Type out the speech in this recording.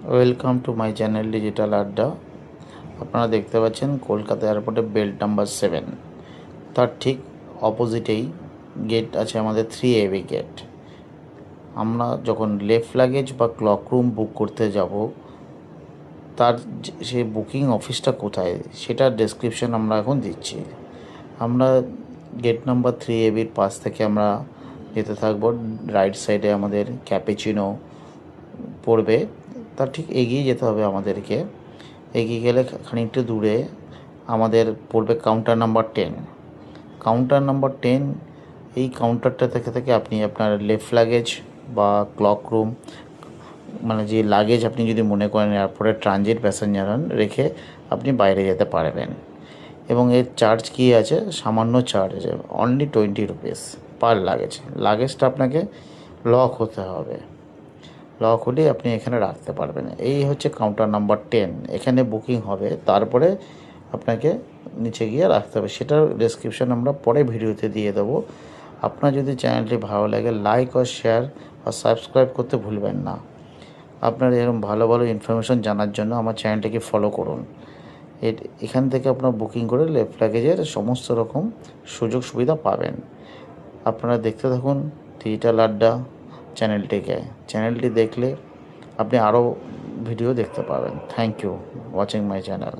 Welcome to my channel digital আড্ডা। আপনারা দেখতে পাচ্ছেন কলকাতা এয়ারপোর্টে বেল্ট নাম্বার 7, তার ঠিক অপোজিটেই গেট আছে আমাদের 3AB গেট। আমরা যখন লেফট লাগেজ বা ক্লক রুম বুক করতে যাব, তার সেই বুকিং অফিসটা কোথায় সেটার ডেসক্রিপশন আমরা এখন দিচ্ছি। আমরা গেট নাম্বার 3ABর পাশ থেকে আমরা যেতে থাকবো। রাইট সাইডে আমাদের ক্যাপেচিনো পড়বে, তার ঠিক এগিয়ে যেতে হবে আমাদেরকে। এগিয়ে গেলে খানিকটা দূরে আমাদের পড়বে কাউন্টার নাম্বার 10। কাউন্টার নাম্বার 10, এই কাউন্টারটা থেকে আপনি আপনার লেফট লাগেজ বা ক্লক রুম, মানে যে লাগেজ আপনি যদি মনে করেন এয়ারপোর্টে ট্রানজিট প্যাসেঞ্জার হন, রেখে আপনি বাইরে যেতে পারবেন। এবং এর চার্জ কী আছে, সামান্য চার্জ আছে, অনলি 20 রুপিস পার লাগেজ। লাগেজটা আপনাকে লক হতে হবে, লক হলেই আপনি এখানে রাখতে পারবেন। এই হচ্ছে কাউন্টার নাম্বার 10, এখানে বুকিং হবে, তারপরে আপনাকে নিচে গিয়ে রাখতে হবে। সেটার ডেসক্রিপশন আমরা পরে ভিডিওতে দিয়ে দেবো। আপনার যদি চ্যানেলটি ভালো লাগে, লাইক ও শেয়ার আর সাবস্ক্রাইব করতে ভুলবেন না। আপনার এরকম ভালো ভালো ইনফরমেশন জানার জন্য আমার চ্যানেলটিকে ফলো করুন। এখান থেকে আপনার বুকিং করে লেফট লাগেজের সমস্ত রকম সুযোগ সুবিধা পাবেন। আপনারা দেখতে থাকুন ডিজিটাল আড্ডা চ্যানেলটি দেখলে আপনি আরও ভিডিও দেখতে পাবেন। Thank you watching my channel.